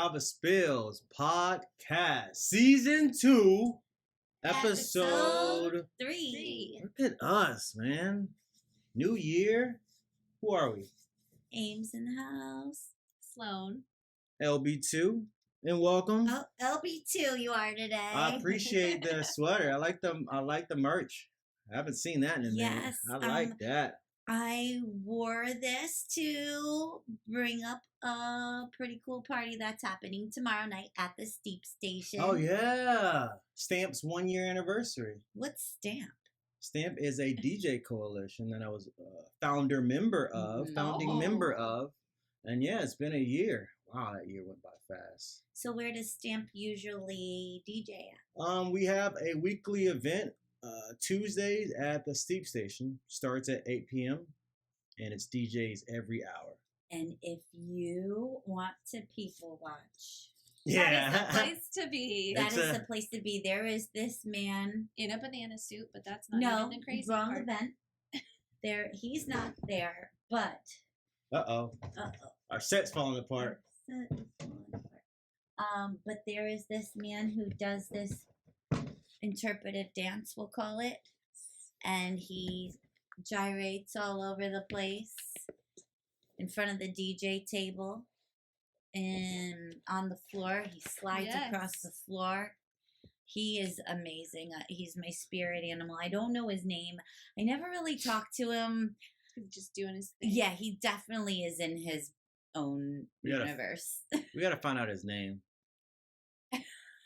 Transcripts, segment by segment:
KavaSpills Podcast, Season 2, Episode 3. Look at us, man. New year. Who are we? Ames in the house. Sloan. LB2. And welcome. Oh, LB2 you are today. I appreciate the sweater. I like the merch. I haven't seen that in a minute. Yes, I like that. I wore this to bring up a pretty cool party that's happening tomorrow night at the Steep Station. Oh, yeah. Stamp's 1 year anniversary. What's Stamp? Stamp is a DJ coalition that I was a founding member of. And yeah, it's been a year. Wow, that year went by fast. So where does Stamp usually DJ at? We have a weekly event Tuesdays at the Steep Station. Starts at 8 p.m. and it's DJs every hour. And if you want to people watch, That is the place to be. that is the place to be. There is this man In a banana suit, but that's not even the crazy wrong part. event. He's not there, but Uh-oh. Our set's falling apart. But there is this man who does this interpretive dance, we'll call it, and he gyrates all over the place in front of the DJ table and on the floor. He slides across the floor. He is amazing. He's my spirit animal. I don't know his name. I never really talked to him. He's just doing his thing. Yeah, he definitely is in his own universe. We gotta find out his name.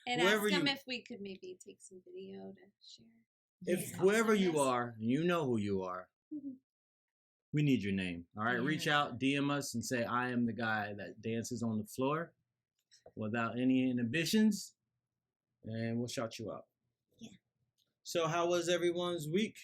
And Whoever ask him you- if we could maybe take some video to share. If Yeah. whoever you Awesomeness. are, you know who you are, we need your name. All right, reach Yeah. out, DM us, and say, I am the guy that dances on the floor without any inhibitions, and we'll shout you out. Yeah. So how was everyone's week?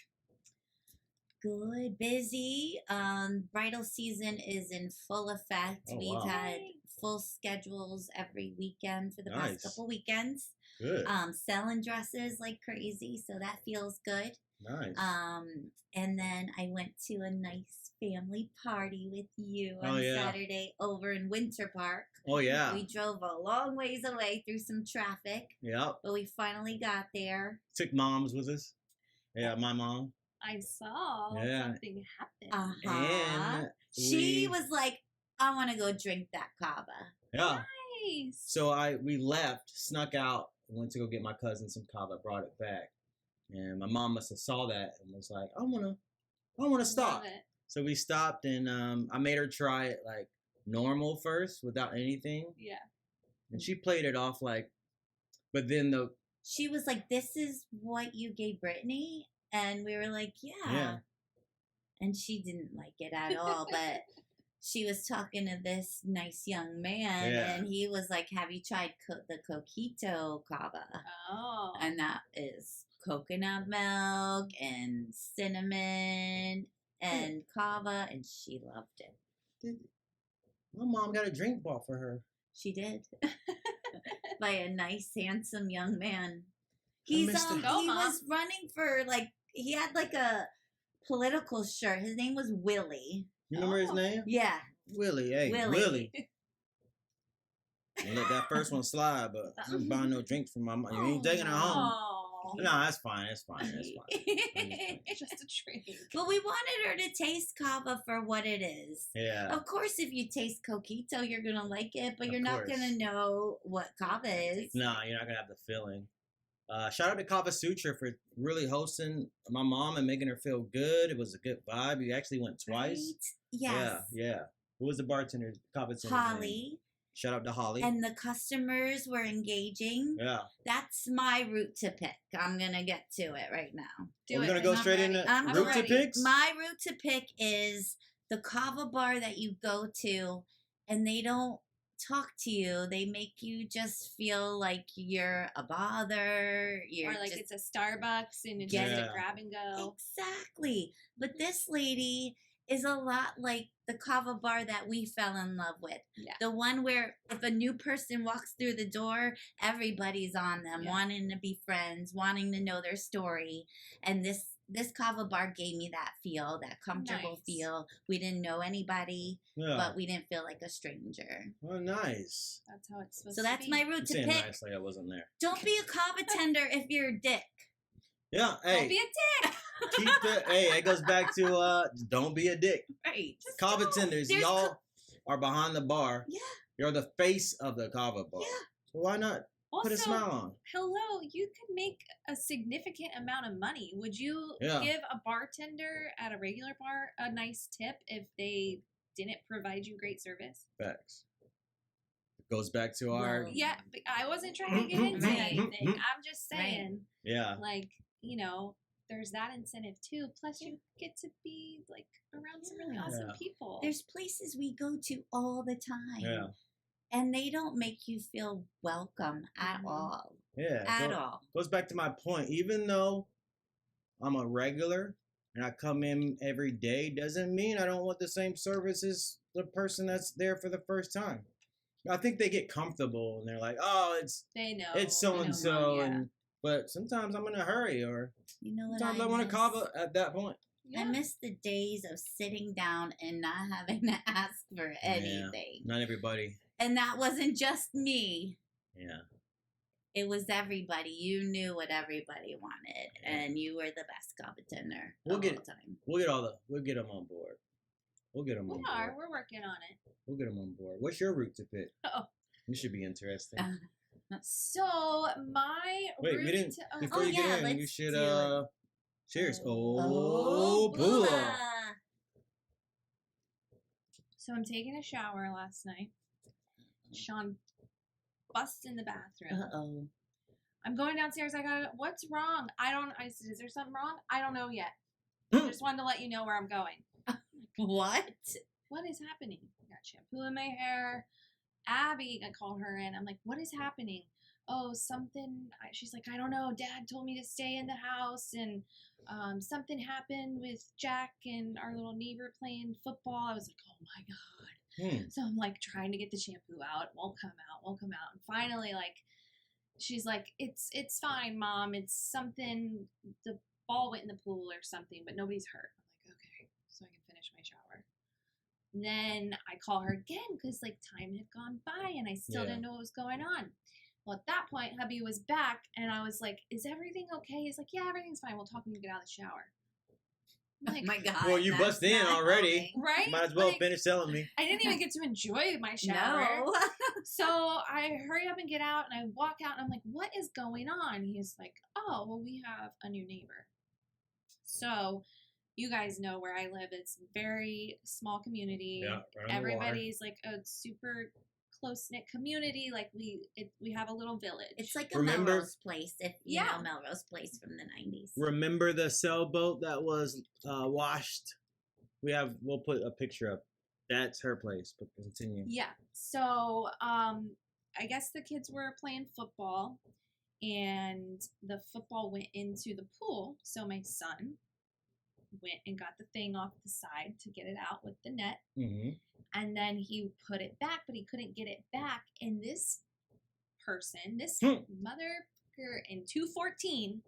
Good, busy. Bridal season is in full effect. Oh, We've wow. had full schedules every weekend for the Nice. past couple weekends. Good. Selling dresses like crazy, so that feels good. Nice. And then I went to a nice family party with you Oh, on yeah. Saturday over in Winter Park. Oh, yeah. We drove a long ways away through some traffic, Yep. but we finally got there. Took moms with us. Yeah, my mom. I saw Yeah. something happen. Uh-huh. And She was like, I want to go drink that Kava. yeah. Nice. So we left, snuck out, went to go get my cousin some kava, brought it back, and my mom must have saw that and was like, I wanna stop. Love it. So we stopped, and I made her try it like normal first, without anything, Yeah. and she played it off like. But then She was like, this is what you gave Brittany? And we were like, yeah. And she didn't like it at all, but she was talking to this nice young man, Yeah. and he was like, have you tried the Coquito Kava? Oh. And that is coconut milk and cinnamon and Kava, and she loved it. my mom got a drink bought for her. She did. By a nice, handsome young man. He's missed it. Go, he Mom. was running for he had like a political shirt. His name was Willie. You remember his Oh. name? Yeah. Willie. Hey, Willie. I let that first one slide, but I ain't buying no drinks from my mom. You ain't taking her home. Oh. No, that's fine. That's fine. That's fine. Just a drink. But we wanted her to taste Kava for what it is. Yeah. Of course, if you taste Coquito, you're gonna like it, but Of you're not course. gonna know what Kava is. No, you're not gonna have the feeling. Shout out to Kava Sutra for really hosting my mom and making her feel good. It was a good vibe. We actually went twice. Right? Yes. Yeah. Who was the bartender? Kava Sutra. Holly. Shout out to Holly. And the customers were engaging. yeah. That's my route to pick. I'm gonna get to it right now. We're gonna go I'm straight ready. into I'm route to ready. picks. My route to pick is the Kava bar that you go to, and they don't talk to you. They make you just feel like you're a bother. You're Or like just, it's a Starbucks and it's Yeah. just a grab and go. exactly. But this lady is a lot like the Kava bar that we fell in love with. Yeah. The one where if a new person walks through the door, everybody's on them, Yeah. wanting to be friends, wanting to know their story. And this this Kava bar gave me that feel, that comfortable Nice. feel. We didn't know anybody, Yeah. but we didn't feel like a stranger. Oh, nice. That's how it's supposed So to that's be. my I'm route to saying pick. nice like I wasn't there. Don't be a Kava tender if you're a dick. Yeah, Don't hey, be a dick. keep the, hey, it goes back to, don't be a dick. Right. Kava tenders, There's y'all are behind the bar. Yeah. You're the face of the Kava bar. Yeah. So why not Also, put a smile on? hello, you could make a significant amount of money. Would you Yeah. give a bartender at a regular bar a nice tip if they didn't provide you great service? Facts. It goes back to our, Well, Yeah, but I wasn't trying to get into Right. anything. I'm just saying, yeah. like, you know, there's that incentive too. Plus, you get to be like around some really Yeah. awesome Yeah. people. There's places we go to all the time. Yeah. And they don't make you feel welcome at Mhm. all. Yeah. At all. Goes back to my point. Even though I'm a regular and I come in every day, doesn't mean I don't want the same service as the person that's there for the first time. I think they get comfortable and they're like, oh, They know. it's so they know and mom, so, yeah. and but sometimes I'm in a hurry, or You know what sometimes I want a miss? Kava at that point. Yeah. I miss the days of sitting down and not having to ask for anything. Not everybody. And that wasn't just me. Yeah. It was everybody. You knew what everybody wanted, and you were the best Kava tender We'll the get- whole time. We'll get them on board. We'll get them We on are. board. We're working on it. We'll get them on board. What's your route to pick? Oh. This should be interesting. So my Wait, route we didn't. to, Before Oh, you yeah, get in, you let's should do it. cheers. Oh, Bula. Bula. So I'm taking a shower last night. Sean busts in the bathroom. Uh-oh. I'm going downstairs. I got, what's wrong? I said, is there something wrong? I don't know yet. I just wanted to let you know where I'm going. What? What is happening? I got shampoo in my hair. Abby, I called her in. I'm like, what is happening? Oh, something. She's like, I don't know. Dad told me to stay in the house, and something happened with Jack and our little neighbor playing football. I was like, oh my God. So I'm like trying to get the shampoo out. It won't come out. And finally, like, she's like, it's fine, Mom. It's something. The ball went in the pool or something, but nobody's hurt. I'm like, okay, so I can finish my shower. Then I call her again because like time had gone by and I still didn't know what was going on. Well, at that point, hubby was back and I was like, is everything okay? He's like, yeah, everything's fine. We'll talk when you get out of the shower. I'm like, Oh my God. Well, you that's bust in not already. helping. right? Might as well Like, finish telling me. I didn't even get to enjoy my shower. No. So I hurry up and get out and I walk out and I'm like, what is going on? He's like, oh, well, we have a new neighbor. So you guys know where I live. It's a very small community. Yeah, right on the water. Everybody's like a super close-knit community. Like we have a little village. It's like a Remember- Melrose Place, if you Yeah. know Melrose Place from the 90s. Remember the sailboat that was washed? We'll put a picture up. That's her place. But continue. Yeah. So, I guess the kids were playing football and the football went into the pool. So my son went and got the thing off the side to get it out with the net. Mm-hmm. And then he put it back, but he couldn't get it back. And this person, this motherfucker in 214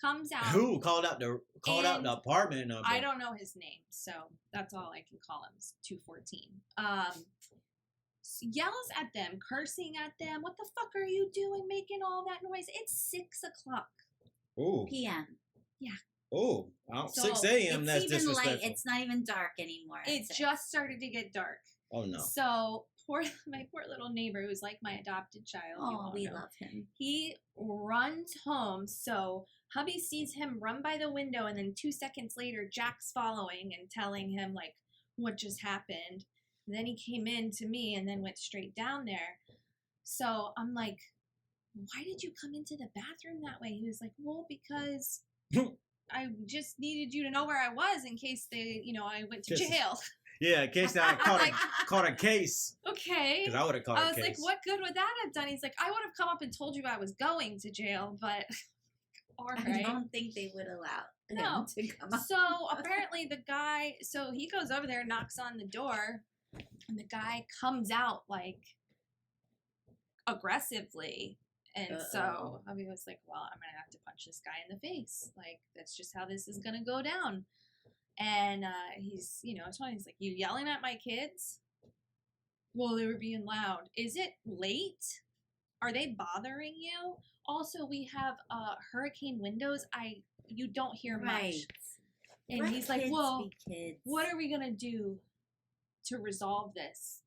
comes out. Who called out the And apartment number? I don't know his name, so that's all I can call him. Is 214. Yells at them, cursing at them. What the fuck are you doing, making all that noise? It's 6 o'clock. Oh, PM. oh, So 6 a.m. It's That's even disrespectful. light. It's not even dark anymore. It just started to get dark. Oh no. So my poor little neighbor, who's like my adopted child. you Oh, all we know, love him. He runs home. So hubby sees him run by the window, and then 2 seconds later, Jack's following and telling him like what just happened. And then he came in to me and then went straight down there. So I'm like, why did you come into the bathroom that way? He was like, well, because I just needed you to know where I was in case I went to Just- jail. Yeah, in case I caught a case. Okay. Because I would have caught I a was case. like, what good would that have done? He's like, I would have come up and told you I was going to jail, but all I right. don't think they would allow No. him to come up. So apparently the guy, so he goes over there, knocks on the door, and the guy comes out like aggressively And so Hubby was like, well, I'm going to have to punch this guy in the face. Like, that's just how this is going to go down. And he's, you know, he's like, you yelling at my kids? Well, they were being loud. Is it late? Are they bothering you? Also, we have hurricane windows. You don't hear much. And Let he's like, kids well, be kids. what are we going to do to resolve this?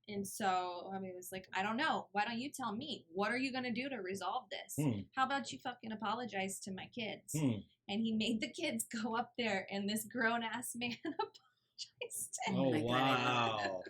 And so Hubby was like, I don't know. Why don't you tell me? What are you going to do to resolve this? How about you fucking apologize to my kids? And he made the kids go up there, and this grown-ass man apologized to him. Oh, wow.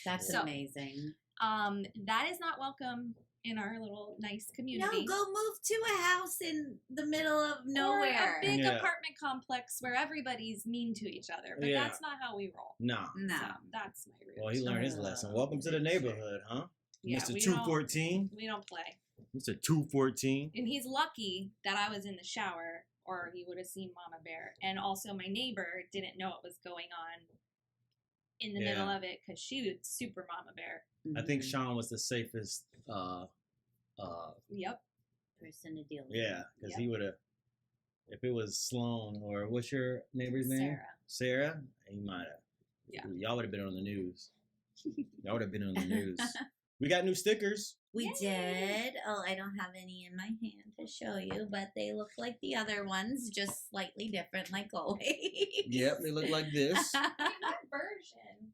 That's amazing. That is not welcome in our little nice community. No, go move to a house in the middle of nowhere. Or a big apartment complex where everybody's mean to each other. But that's not how we roll. No. No. So that's my route. Well, he learned his lesson. Welcome to the neighborhood, huh? Yeah, Mr. 214. We don't play. Mr. 214. And he's lucky that I was in the shower, or he would have seen Mama Bear. And also my neighbor didn't know what was going on in the middle of it because she was super Mama Bear. I think Sean was the safest Yep. person to deal with. Yeah, because he would have, if it was Sloan or what's your neighbor's name? Sarah, he might have. Yeah. Y'all would have been on the news. Y'all would have been on the news. We got new stickers. We did. Oh, I don't have any in my hand to show you, but they look like the other ones, just slightly different, like always. Yep, they look like this. What version?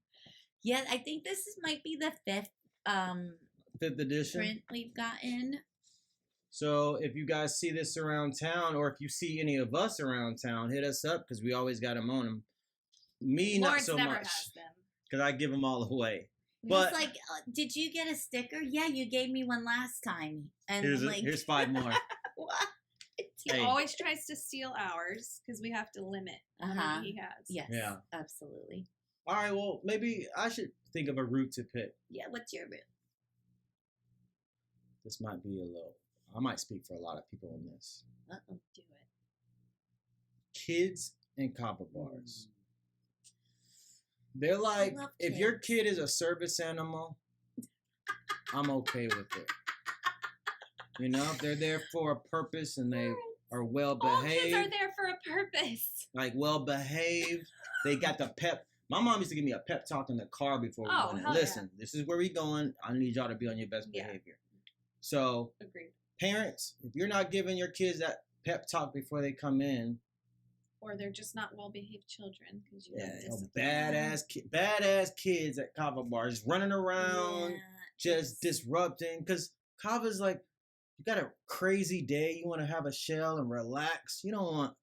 Yeah, I think might be the fifth Fifth edition. print we've gotten. So if you guys see this around town, or if you see any of us around town, hit us up because we always got them on them. Me, Lawrence not so never much, has them. because I give them all away. But But it's like, did you get a sticker? Yeah, you gave me one last time. And here's 5 more. What? He Hey. always tries to steal ours because we have to limit how many he has. Yes, Yeah. absolutely. All right, well, maybe I should think of a route to pick. Yeah, what's your route? This might be a little, I might speak for a lot of people on this. Uh-oh. Do it. Kids and Kava bars. They're like, love if your kids. kid is a service animal, I'm okay with it. You know, if they're there for a purpose and they are well All kids behaved, are there for a purpose. like well behaved, they got the pep. My mom used to give me a pep talk in the car before we Oh, went in. hell Listen, this is where we going. I need y'all to be on your best Yeah. behavior. So, Agreed. parents, if you're not giving your kids that pep talk before they come in, Or they're just not well-behaved children because you have you know, discipline. badass kids at Kava bars running around, Yeah, just disrupting. Because Kava's like, you got a crazy day, you want to have a shell and relax. You don't want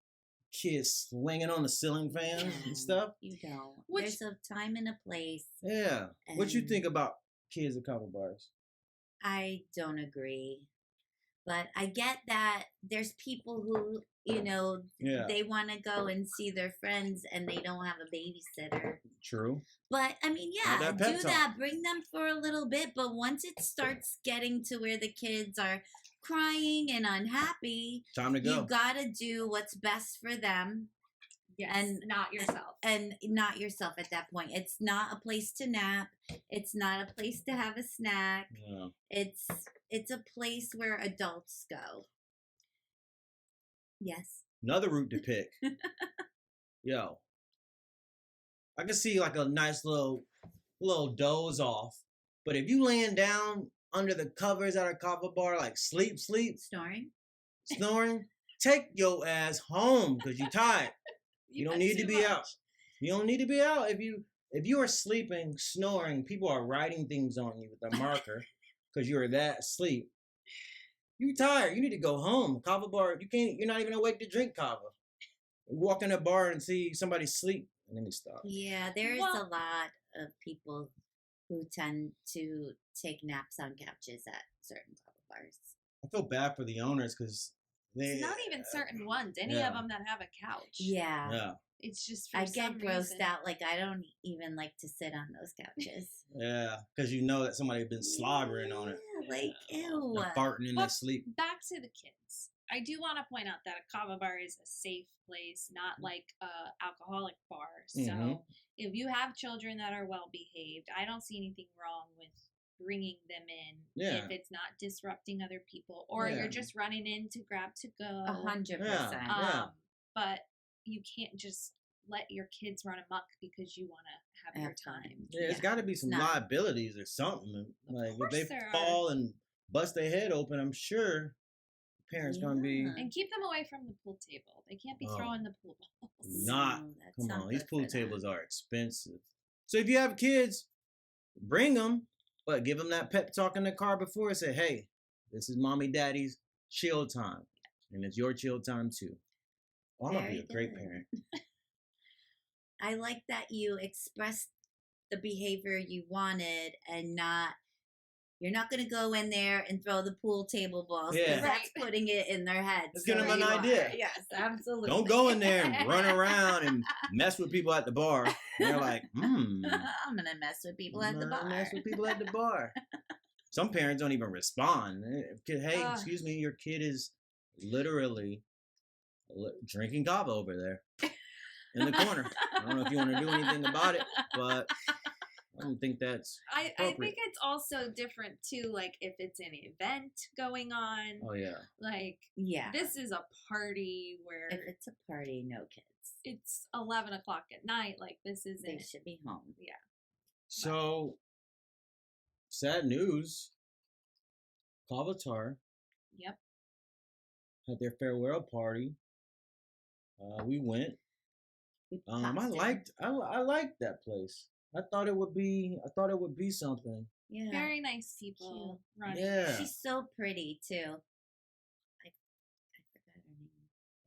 kids swinging on the ceiling fans and stuff. You don't. Which- There's a time and a place. Yeah. What you And- think about kids at Kava bars? I don't agree. But I get that there's people who, Yeah. they want to go and see their friends and they don't have a babysitter. True. But I mean, Have yeah, that pep do talk. that. Bring them for a little bit. But once it starts getting to where the kids are crying and unhappy, Time to go. you got to do what's best for them Yes, and not yourself. and not yourself at that point. It's not a place to nap. It's not a place to have a snack. Yeah. It's a place where adults go. Yes. Another route to pick. Yo. I can see like a nice little doze off. But if you laying down under the covers at a Kava bar, like sleep, Snoring. snoring, take your ass home because you're tired. You don't had need to too be much. out. You don't need to be out. If you are sleeping, snoring, people are writing things on you with a marker because you're that asleep. You tired. You need to go home. Kava bar, you're not even awake to drink kava. Walk in a bar and see somebody sleep. Let me stop. Yeah, there's Well- a lot of people who tend to take naps on couches at certain Kava bars. I feel bad for the owners because they It's not even certain ones. Any yeah. of them that have a couch. Yeah. Yeah. It's just for I get some grossed reason. out. Like, I don't even like to sit on those couches. Yeah. Because you know that somebody been slobbering on it. Yeah, like, ew. They're farting in Well, their sleep. Back to the kids. I do want to point out that a Kava bar is a safe place, not like a alcoholic bar. So Mhm. if you have children that are well behaved, I don't see anything wrong with bringing them in Yeah. if it's not disrupting other people, or Yeah. you're just running in to grab to go. 100%. Yeah. But you can't just let your kids run amok because you want to have your Have fun. time. Yeah, it's got to be some Not- liabilities or something. Like if course they there are. fall and bust their head open, I'm sure the parents gonna be Yeah. And keep them away from the pool table. They can't be Oh. throwing the pool balls. not. No, that's Come not on, these good pool for them. tables are expensive. So if you have kids, bring them, but give them that pep talk in the car before and say, "Hey, this is mommy, daddy's chill time, and it's your chill time too." Oh, I'm gonna be Very a great good. parent. I like that you expressed the behavior you wanted and you're not going to go in there and throw the pool table balls because Yeah. that's putting it in their heads. Let's give So them an you are. idea. Yes, absolutely. Don't go in there and run around and mess with people at the bar. They're like, I'm going to mess with people at the bar. Mess with people at the bar. Some parents don't even respond. Hey, Ugh. excuse me, your kid is literally drinking Kava over there in the corner. I don't know if you want to do anything about it, but I don't think that's I appropriate. think it's also different too, like if it's an event going on. Oh yeah. Like Yeah. this is a party where If it's a party, no kids. it's 11 o'clock at night. Like this They isn't. should be home. Yeah. So sad news. Kavatar Yep. had their farewell party. We went. We I popped in. liked that place. I thought it would be something. Yeah. Very nice people running. Yeah. She's so pretty too. I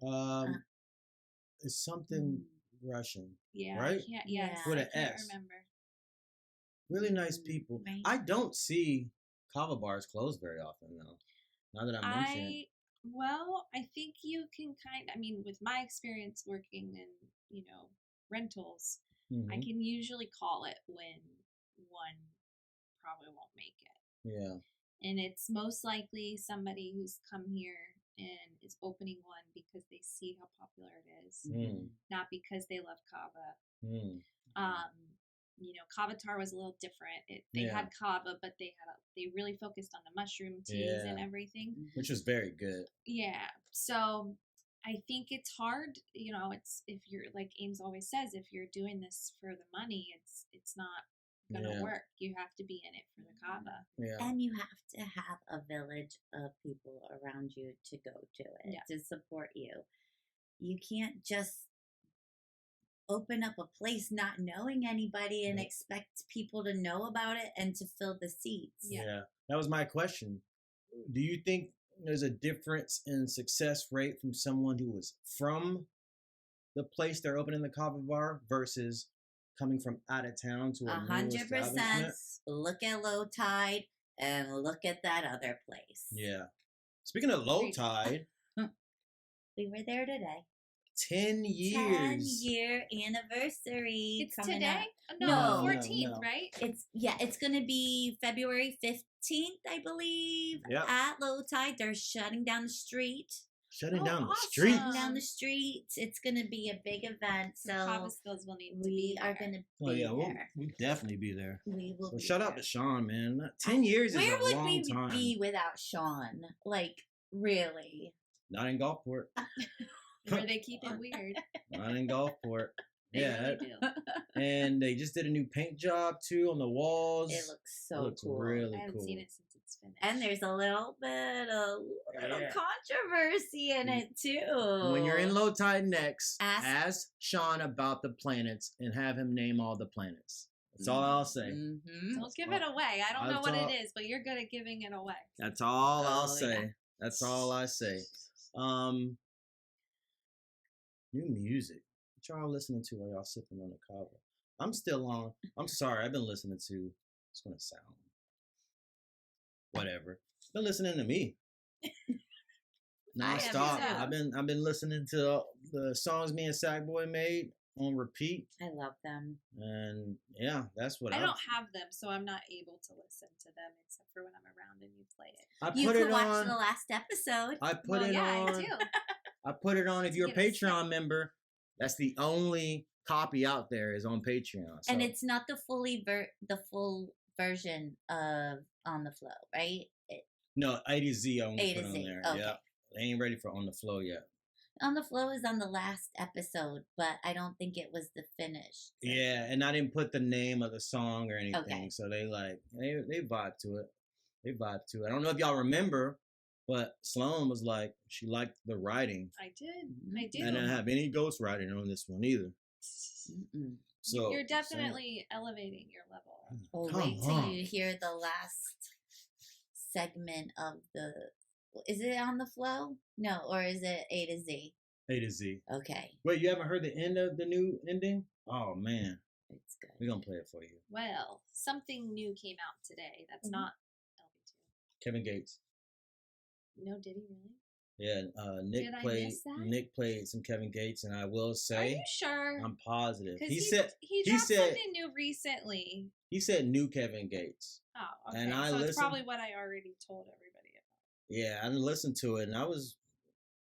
forgot her name. It's something Russian. Yeah. Right? I can't, Yeah. yes. With I an can't S. remember. Really nice people. Right. I don't see Kava bars closed very often though. Now that I mention it. Well, I think you can with my experience working in, rentals, I Mhm. can usually call it when one probably won't make it. Yeah. And it's most likely somebody who's come here and is opening one because they see how popular it is, Mm. not because they love Kava. Mm. Kavatar was a little different. They Yeah. had Kava, but they really focused on the mushroom teas and Yeah. everything. Which was very good. Yeah. So I think it's hard, it's if you're like Ames always says, if you're doing this for the money, it's not gonna Yeah. work. You have to be in it for the Kava. Yeah. And you have to have a village of people around you to go to it, Yeah. to support you. You can't just open up a place not knowing anybody and Yeah. expect people to know about it and to fill the seats. Yeah. That was my question. Do you think there's a difference in success rate from someone who was from the place they're opening the Kava bar versus coming from out of town to a new 100%. establishment? Look at Low Tide and look at that other place. Yeah. Speaking of low tide, We were there today. 10 years. 10-year anniversary. It's coming today? up. No, No. 14th, No. right? It's gonna be February 15th, I believe. Yep. At Low Tide. They're shutting down the street. Shutting Oh, down the awesome. street. Shutting down the street. It's gonna be a big event. So KavaSpills will need to we be are there. gonna be Oh yeah, there. we'll definitely be there. We will So be shout out there. to Sean, man. 10 years is Where a would long we time. be without Sean? Like, really? Not in Gulfport. Where they keep it weird. Not in Gulfport. They Yeah. really do. And they just did a new paint job too on the walls. It looks It so looks cool. really I haven't cool. seen it since it's finished. And there's a little bit of Yeah. controversy in it too. When you're in low tide next, Ask- ask Sean about the planets and have him name all the planets. That's all I'll say. Mhm. Don't give it away. I don't know what I'll it is, but you're good at giving it away. That's all I'll Oh, say. yeah. That's all I say. New music. What y'all listening to while y'all sipping on the Kava? I'm still on. I'm sorry. I've been listening to. It's gonna sound. Whatever. Been listening to me. Nonstop. too. I've been listening to the songs me and Sackboy made on repeat, I love them. and yeah, that's what I I've- don't have them, so I'm not able to listen to them except for when I'm around and you play it. I You put could it watch on. the last episode. I put Well, it yeah, on. I do. I put it on. If you're a Get a snack. Patreon member, that's the only copy out there is on Patreon. So And it's not the full version of On the Flow, right? No, A to Z I won't A put to on Z. there. Okay. Yeah. They ain't ready for On the Flow yet. On the Flow is on the last episode, but I don't think it was the finish. Yeah, and I didn't put the name of the song or anything. Okay. So they vibe to it. They vibe to it. I don't know if y'all remember, but Sloan was like, she liked the writing. I did. Mhm. I do. I didn't have any ghost writing on this one either. Mm-mm. So You're definitely elevating your level. Oh, Come wait till on. you hear the last segment of the. Is it On the Flow? No, or is it A to Z? A to Z. Okay, Wait, you haven't heard the end of the new ending? Oh man, it's good. we're gonna play it for you. Well, something new came out today. That's Mhm. not LB2. Kevin Gates. No, did he really? Yeah, Did I miss that? Nick played some Kevin Gates, and I will Are say, you sure? I'm positive. Because He he he dropped said something new recently. he said new Kevin Gates. Oh, okay. And I so it's listened- probably what I already told everybody about. Yeah, I listened to it, and I was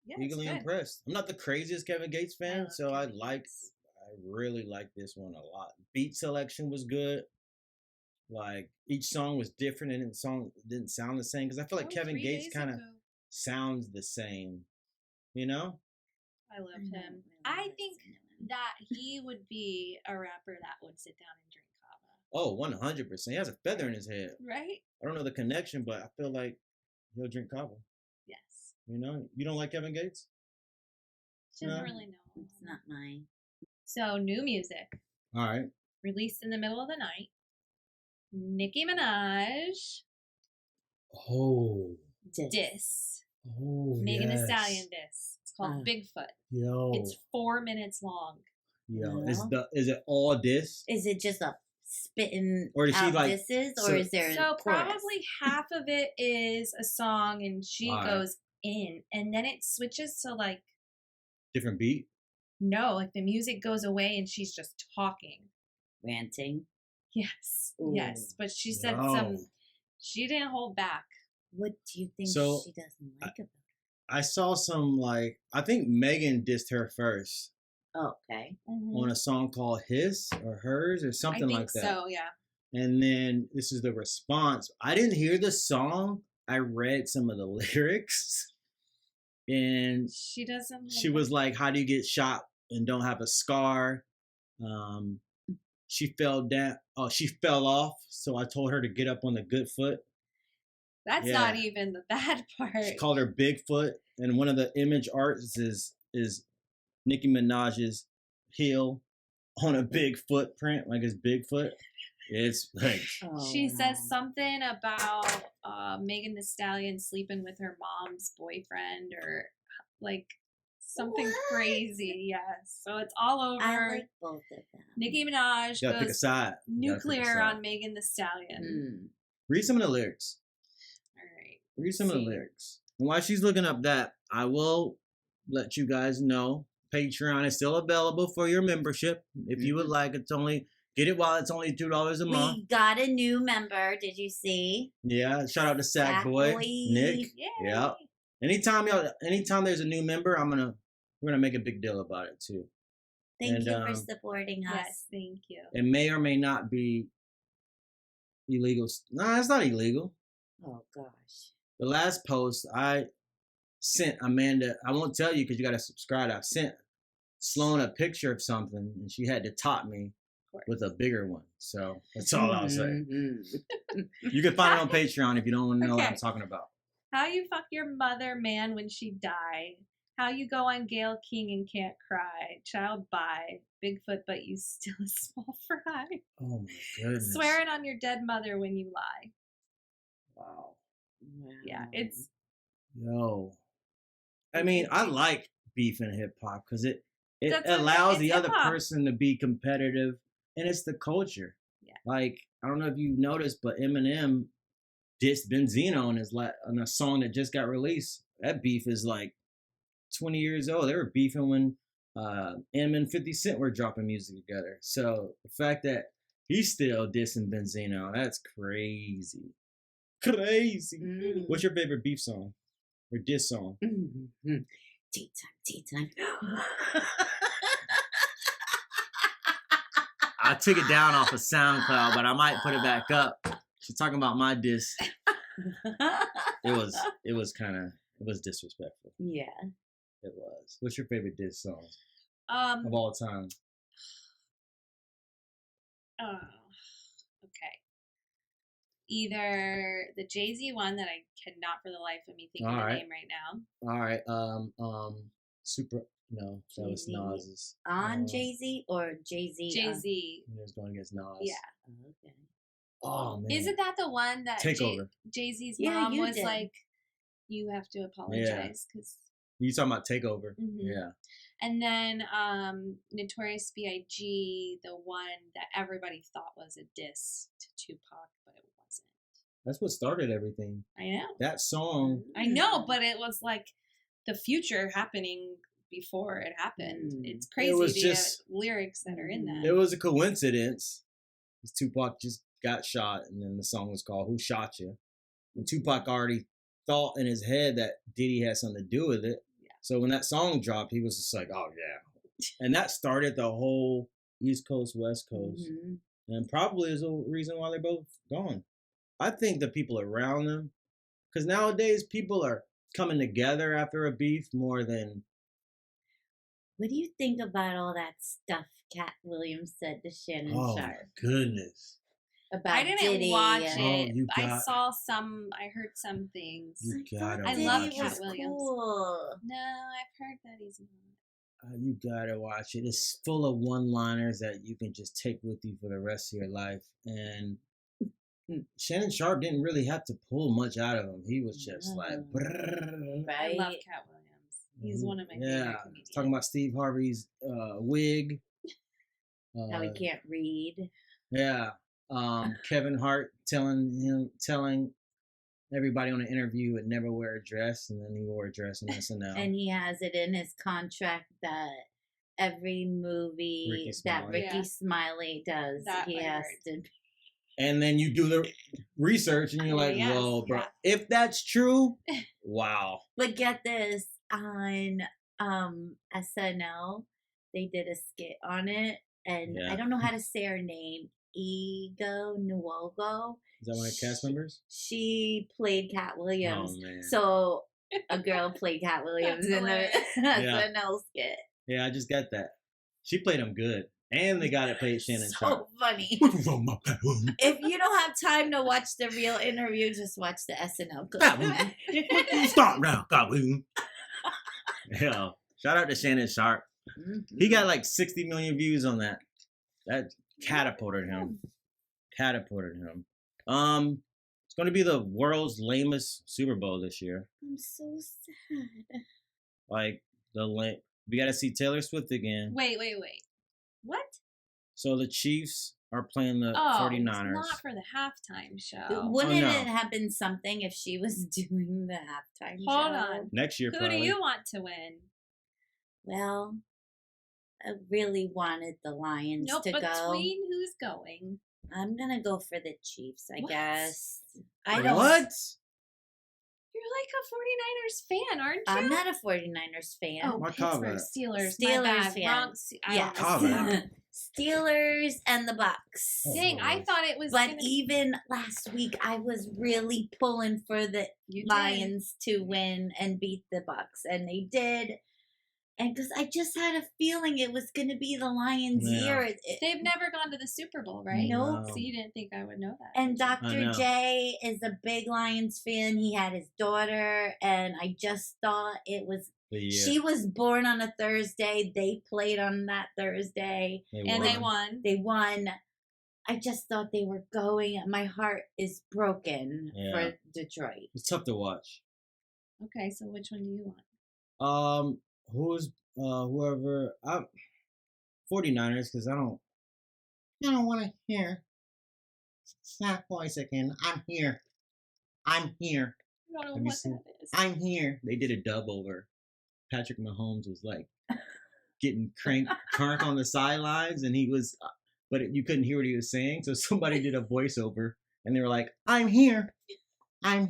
Yeah, it's eagerly good. impressed. I'm not the craziest Kevin Gates fan, love so I Kevin Gates. really like this one a lot. Beat selection was good. Like each song was different, and the song didn't sound the same because I feel like Oh, Kevin 3 Gates days kind of ago. sounds the same, you know? I loved I don't him. really I listen think to him. that he would be a rapper that would sit down and drink kava. Oh, 100%. He has a feather in his head. Right? I don't know the connection, but I feel like he'll drink Kava. Yes. You know? You don't like Kevin Gates? She doesn't No. really know. It's not mine. So, new music All right. released in the middle of the night. Nicki Minaj Oh. diss. Oh, Megan Thee Stallion diss. It's called Uh. Bigfoot. Yo. It's 4 minutes long. Yo. No. Is it all this? Is it just a spitting Or is she, out like, disses, or so- is there a So chorus? probably half of it is a song and she Alright. goes in and then it switches to like Different beat? no, like the music goes away and she's just talking. ranting? Yes. Ooh. Yes. But she said Yo. she didn't hold back. What do you think So, she doesn't like about I saw some, like, I think Megan dissed her first it? Oh, okay. on a song called His or Hers or I something think like that. so, yeah. And then this is the response. I didn't hear the song. I read some of the lyrics. And She doesn't hold she back. was like, how do you get shot and don't have a scar? She fell down. Oh, she fell off. So I told her to get up on the good foot. That's yeah. not even the bad part. She called her Bigfoot. And one of the image arts is Nicki Minaj's heel on a big footprint, like it's Bigfoot. It's like, Oh, She wow. says something about Megan Thee Stallion sleeping with her mom's boyfriend or like something What? crazy. Yes. So it's all over. I like both of them. Nicki Minaj you gotta pick a goes side. You gotta pick a nuclear side. on Megan Thee Stallion. Mm. Read some of the lyrics. All right. Read some of the See. lyrics. And while she's looking up that, I will let you guys know Patreon is still available for your membership. If you would like, it's only get it while it's only $2 a month. We got a new member. Did you see? Yeah, shout out to Sack Boy, Boy. Nick. Yay. Yeah. Anytime there's a new member, we're gonna make a big deal about it too. Thank And, you for supporting us. Yes, thank you. It may or may not be illegal. No, it's not illegal. Oh gosh. The last post I sent Amanda, I won't tell you because you got to subscribe. I sent Sloan a picture of something and she had to top me with a bigger one. So that's all I'll say. Mm-hmm. You can find it on Patreon if you don't know what I'm Okay. talking about. How you fuck your mother, man, when she died. How you go on Gayle King and can't cry. Child by Bigfoot, but you still a small fry. Oh my goodness. Swearing on your dead mother when you lie. Wow. Yeah, it's Yo. I mean, I like beef in hip hop because it That's what- allows it's the other hip-hop. person to be competitive and it's the culture. Yeah. Like, I don't know if you've noticed, but Eminem dissed Benzino on a song that just got released. That beef is like 20 years old. They were beefing when Eminem and 50 Cent were dropping music together. So the fact that he's still dissing Benzino, that's crazy. Crazy. Mm. What's your favorite beef song or diss song? Mm-hmm. Tea time. I took it down off of SoundCloud, but I might put it back up She's talking about my diss. It was disrespectful. Yeah. It was. What's your favorite diss song Um. of all time? Oh. Okay. Either the Jay-Z one that I cannot for the life of me think of the Alright. name right now. All right. Super. No, that was Jay-Z. Nas's. On Jay-Z or Jay-Z? Jay-Z. He was going against Nas. Yeah. Okay. Oh man. Isn't that the one that Takeover? Jay-Z's Yeah, mom you was did. like, "You have to apologize," because. You talking about Takeover? Mhm. Yeah. And then Notorious B.I.G., the one that everybody thought was a diss to Tupac, but it wasn't. That's what started everything. I know. That song. I know, but it was like the future happening before it happened. Mm. It's crazy was the just- lyrics that are in that. It was a coincidence. 'Cause Tupac just got shot, and then the song was called "Who Shot You?" And Tupac already thought in his head that Diddy had something to do with it. Yeah. So when that song dropped, he was just like, "Oh yeah," and that started the whole East Coast West Coast, Mhm. and probably is the reason why they're both gone. I think the people around them, because nowadays people are coming together after a beef more than. What do you think about all that stuff Cat Williams said to Shannon Oh Sharp my goodness! about I didn't Diddy? watch and- it. you I got- saw some. I heard some things. You gotta. I Diddy love watch Cat was it. Williams. cool. No, I've heard that he's not. You gotta watch it. It's full of one-liners that you can just take with you for the rest of your life. And Shannon Sharp didn't really have to pull much out of him. He was just like, No. brrrr. I love Right? Cat Williams. He's one of my favorite yeah. comedians. Talking about Steve Harvey's wig. How he can't read. Yeah. Kevin Hart telling everybody on the interview would never wear a dress, and then he wore a dress in SNL. And he has it in his contract that every movie Ricky that Smiley. Ricky Yeah. Smiley does, That he I has heard. to. And then you do the research, and you're like, Yes, whoa, bro. yeah. If that's true, wow. But get this, on SNL, they did a skit on it, and Yeah. I don't know how to say her name. Ego Nuogo. Is that one of the cast members? She played Cat Williams. Oh, man. So a girl played Cat Williams That's in the hilarious. SNL skit. Yeah, I just got that. She played him good. And the guy that played Shannon So Sharp. funny. If you don't have time to watch the real interview, just watch the SNL clip. Start now, Kaboom. Yeah. Shout out to Shannon Sharp. He got like 60 million views on that. That catapulted him. It's going to be the world's lamest Super Bowl this year. I'm so sad. Like we got to see Taylor Swift again. Wait. What? So the Chiefs are playing the Oh, 49ers. it's not for the halftime show. Wouldn't no. it have been something if she was doing the halftime Hold show? on. Next year, Who probably. do you want to win? Well, I really wanted the Lions Nope, to go. between who's going? I'm gonna go for the Chiefs, I What? guess. I don't. What? You're like a 49ers fan, aren't you? I'm not a 49ers fan. Oh, Why Pittsburgh Kava? Steelers. Steelers my bad. fan. Wrong. I Yeah. don't know. Kava. Steelers and the Bucks. Oh, Dang, I Lord. thought it was. But gonna... even last week, I was really pulling for the You did. Lions to win and beat the Bucks, and they did. And because I just had a feeling it was going to be the Lions' Yeah. year. They've never gone to the Super Bowl, right? Nope. So you didn't think I would know that. And did you? I Dr. know. J is a big Lions fan. He had his daughter, and I just thought it was. Yeah. She was born on a Thursday. They played on that Thursday. And they won. They won. I just thought they were going. My heart is broken Yeah. for Detroit. It's tough to watch. Okay, so which one do you want? Who's whoever? 49ers, because I don't want to hear that voice again. I'm here. I don't know Have you what seen- that is. I'm here. They did a dub over. Patrick Mahomes was like getting crank on the sidelines, and he was, but you couldn't hear what he was saying. So somebody did a voiceover, and they were like, "I'm here, and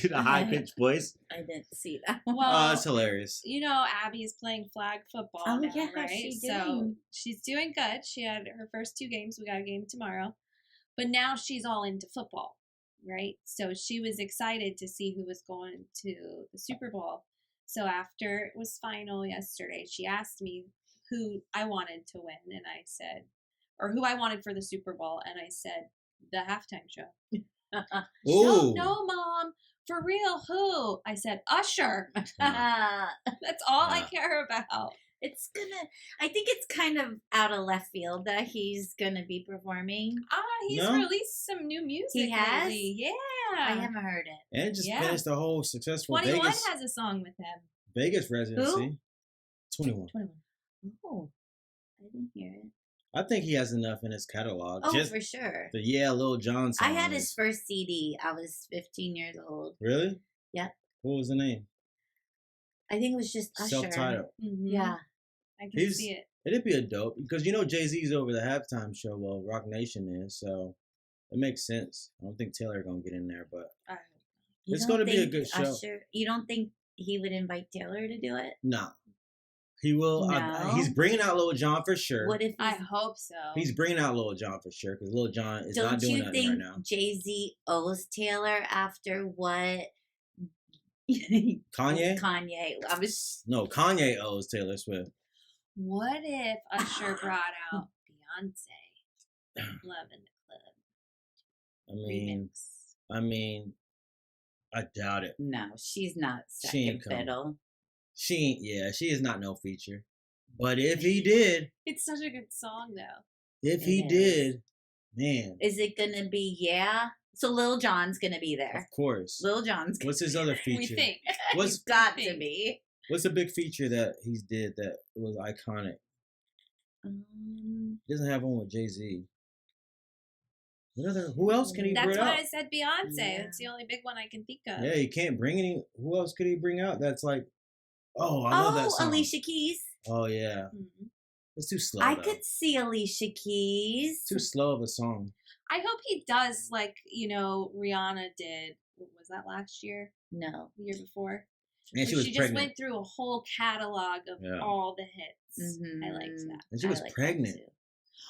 did a high pitched voice. I didn't see that. Well, It's hilarious. you know, Abby's playing flag football Oh, now, yeah, right? she's So doing. she's doing good. She had her first 2 games. We got a game tomorrow. But now she's all into football, right? So she was excited to see who was going to the Super Bowl. So after it was final yesterday, she asked me who I wanted to win, and I said, or who I wanted for the Super Bowl, and I said, the halftime show. Ooh. No, Mom, for real, who? I said, Usher. That's all I Yeah. care about. I think it's kind of out of left field that he's gonna be performing. He's No? released some new music He has? lately. Yeah. I haven't heard it. And just Yeah. finished the whole successful 21 Vegas has a song with him. Vegas residency. 21. 21. Oh, I didn't hear it. I think he has enough in his catalog. Oh, Just for sure. the Lil Jon song. I had his first CD. I was 15 years old. Really? Yep. What was the name? I think it was just Usher. Self-titled. Mm-hmm. Yeah. I can He's- see it. It'd be a dope because Jay-Z's over the halftime show. Well, Rock Nation is, so it makes sense. I don't think Taylor gonna get in there, but You It's don't gonna be a think good show. You don't think he would invite Taylor to do it? nah, he will. No? He's bringing out Lil Jon for sure. What if I hope so. He's bringing out Lil Jon for sure because Lil Jon is don't not doing you nothing think right now. Jay-Z owes Taylor after what Kanye? Kanye? I was No, Kanye owes Taylor Swift. What if Usher brought out Beyonce? Love in the Club I mean, remix. I doubt it. no, she's not She second ain't coming. fiddle. She is not no feature. But if he did, It's such a good song, though. if It he is. did, man, Is it gonna be So Lil Jon's gonna be of there. course. Lil Jon's What's his other We feature? think. What's got to think. be. What's a big feature that he's did that was iconic? He doesn't have one with Jay-Z. Who else can he That's bring why out? I said Beyonce. Yeah. That's the only big one I can think of. Yeah, he can't bring any. Who else could he bring out? That's like, I love that song. Alicia Keys. Oh yeah, Mhm. it's too slow. I though. could see Alicia Keys. Too slow of a song. I hope he does like, Rihanna did. Was that last year? No. The year before? And she Where was she just pregnant. went through a whole catalog of Yeah. all the hits. I liked Mhm. that. And she I was like that pregnant. too.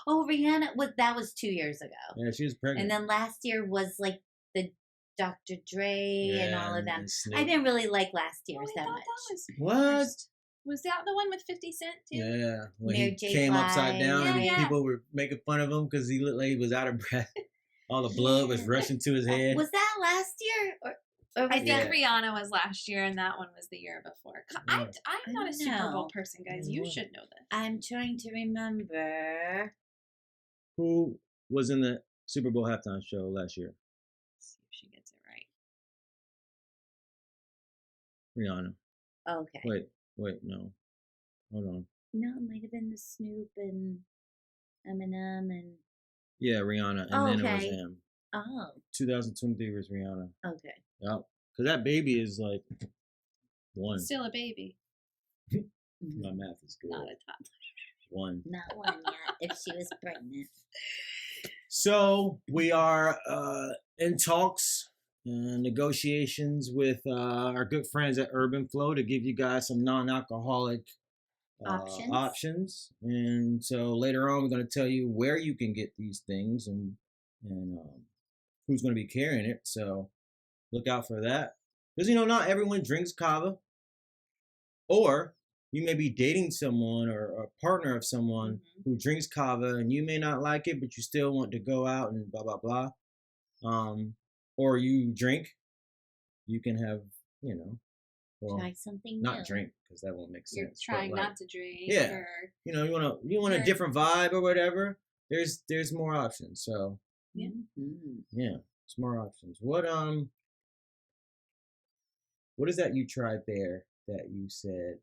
Oh, Rihanna that was 2 years ago. Yeah, she was pregnant. And then last year was like the Dr. Dre and all of them. and Snoop. I didn't really like last Oh, year's I that thought much. that was What? first. Was that the one with 50 Cent too? Yeah, when Mary he J. came upside Blige. down and Yeah. people were making fun of him because he looked like he was out of breath. All the blood was Yeah. rushing to his head. Was that last year? Or I was think Yeah. Rihanna was last year and that one was the year before. I'm I not a don't Super Bowl know. person, guys. You Mhm. should know this. I'm trying to remember. Who was in the Super Bowl halftime show last year? Let's see if she gets it right. Rihanna. Okay. Wait, no. Hold on. No, it might have been the Snoop and Eminem and. Yeah, Rihanna. And Oh, then it was okay. him. Oh, 2023 was Rihanna. okay. Yep. Because that baby is like one. Still a baby, My math is good. not a top. One. Not one yet. If she was pregnant. So we are in talks, negotiations with our good friends at Urban Flow to give you guys some non-alcoholic options. And so later on, we're going to tell you where you can get these things and who's going to be carrying it. So look out for that. Because, not everyone drinks Kava. Or you may be dating someone or a partner of someone who drinks Kava and you may not like it, but you still want to go out and blah, blah, blah. Or you drink, you can have, well, Try something not new. drink because that won't make sense. You're but, trying like, not to drink. yeah. Or, you want a Sure. different vibe or whatever. There's more options. So Yeah. Mhm. yeah, it's more options. What is that you tried there that you said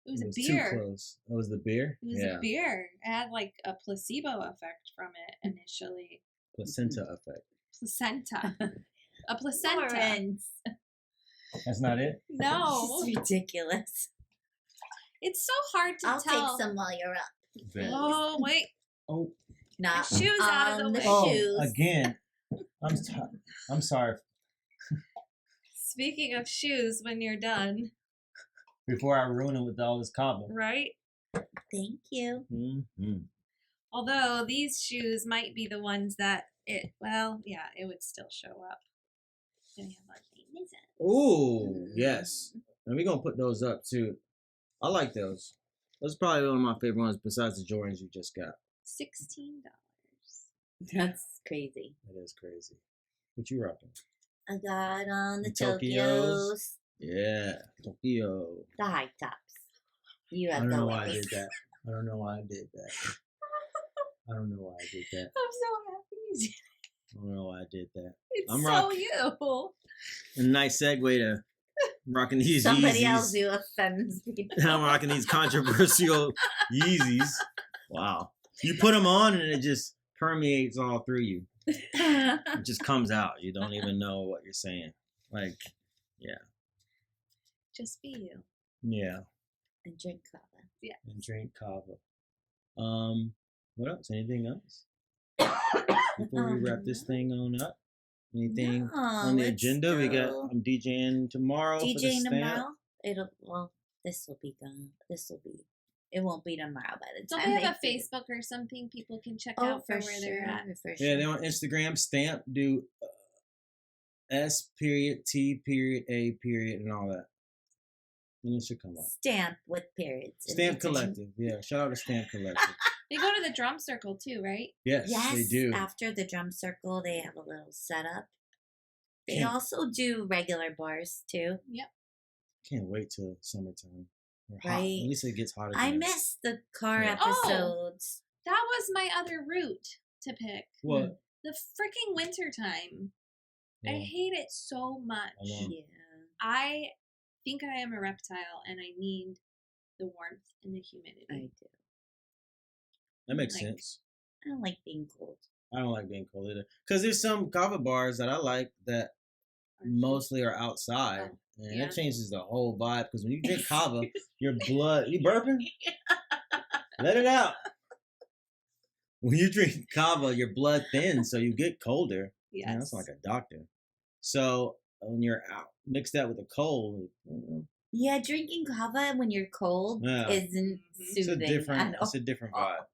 it was a too beer. close? Oh, it was the beer? It was a beer. It had like a placebo effect from it initially. Placenta effect. Placenta. A placenta. Lawrence. That's not it? No. This is ridiculous. It's so hard to I'll tell. take some while you're up. Bet. Oh, wait. Oh, Not Shoes out of the on way. oh, shoes. again. I'm sorry. Speaking of shoes, when you're done, Before I ruin it with all this Kava. right? Thank you. Mm-hmm. Although these shoes might be the ones that it would still show up. Then we have our famous Ooh, yes. And we're going to put those up too. I like those. Those are probably one of my favorite ones besides the Jordans you just got. $16. That's crazy. That is crazy. What you rocking? I got on the Tokyos. Tokyos. Yeah, Tokyo. The high tops. You I have don't the know why I lows. did that. I don't know why I did that. I don't know why I did that. I'm so happy you did it. I don't know why I did that. It's I'm so rock- you. A nice segue to rocking these Somebody Yeezys. else who offends people. I'm rocking these controversial Yeezys. Wow. You put them on and it just permeates all through you. It just comes out. You don't even know what you're saying. Like, yeah. Just be you. Yeah. And drink Kava. And drink Kava. What else? Anything else? Before we wrap this thing on up? Anything on the agenda? We got I'm DJing tomorrow. for the DJing stamp. tomorrow. This will be gone. It won't be tomorrow by the Don't time they have a see it. Facebook or something people can check Oh, out for for where sure. they're at? For Yeah, sure. they're on Instagram. Stamp. Do S.T.A. and all that. And it should come up. Stamp with periods. in Stamp between. Collective. Yeah, shout out to Stamp Collective. They go to the drum circle too, right? Yes, Yes, they do. after the drum circle, they have a little setup. They Can't- also do regular bars too. Can't wait till summertime. Or hot. Right. At least it gets hotter. I again. miss the car Yeah. Oh. episodes. That was my other route to pick. What? The freaking winter time. I Yeah. hate it so much. I know. Yeah. I think I am a reptile and I need the warmth and the humidity. I do. That makes Like- sense. I don't like being cold. I don't like being cold either. Because there's some Kava bars that I like that mostly are outside. And yeah. that changes the whole vibe. Because when you drink Kava, your blood... You burping? Let it out. When you drink Kava, your blood thins, so you get colder. Yes. Man, that's like a doctor. So when you're out, mix that with a cold. Yeah, drinking kava when you're cold Yeah. isn't Mhm. It's a soothing. different. It's a different vibe.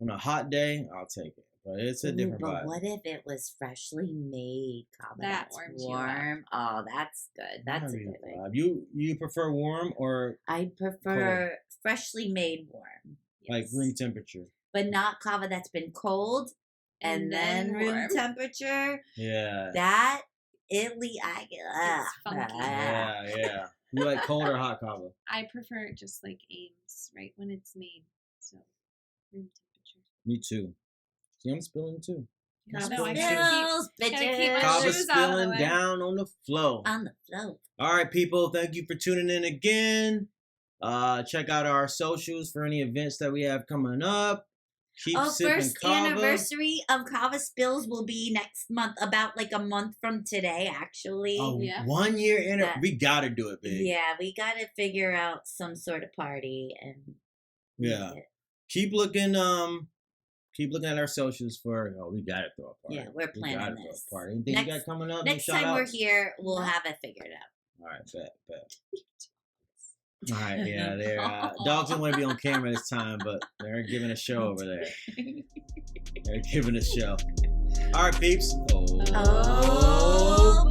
On a hot day, I'll take it, but it's a different but vibe. what if it was freshly made kava? That That's warms you up. warm. Oh, that's good. That's a That'd be good thing. vibe. You prefer warm or I prefer freshly made warm, like Yes. room temperature? but not kava that's been cold and then room warm. temperature. Yeah. That Italy, I get It's funky. Yeah. You like cold or hot Kava? I prefer just like Ames, right when it's made. So room temperature. Me too. See, I'm spilling too. I Kava know, I spills, gotta keep bitches. my Kava shoes out of the spilling way. down on the flow. On the float. All right, people. Thank you for tuning in again. Check out our socials for any events that we have coming up. Keep sipping First Kava. anniversary of KavaSpills will be next month, about like a month from today, actually. Oh, Yeah. 1 year in That- we gotta do it, big. Yeah, we got to figure out some sort of party and Yeah. make it. Keep looking at our socials for we gotta throw a party. Yeah, we're We planning gotta throw this. a party. Anything you got coming up? Next Any time we're shout-outs? here, we'll have it figured out. All right, bet. All right, yeah, they're dogs didn't want to be on camera this time, but they're giving a show over there. They're giving a show. All right, peeps. Oh,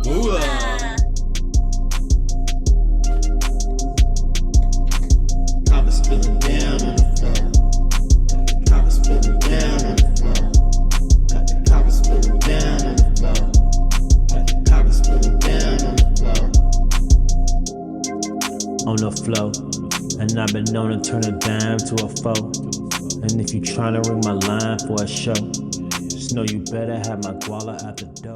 Booyah. Kava spilling down on the floor. Kava spilling down on the floor. Got the Kava spilling down on the floor. Got the Kava spilling down on the floor. On the flow, and I've been known to turn a dime to a foe. And if you tryna ring my line for a show, just know you better have my guala at the door.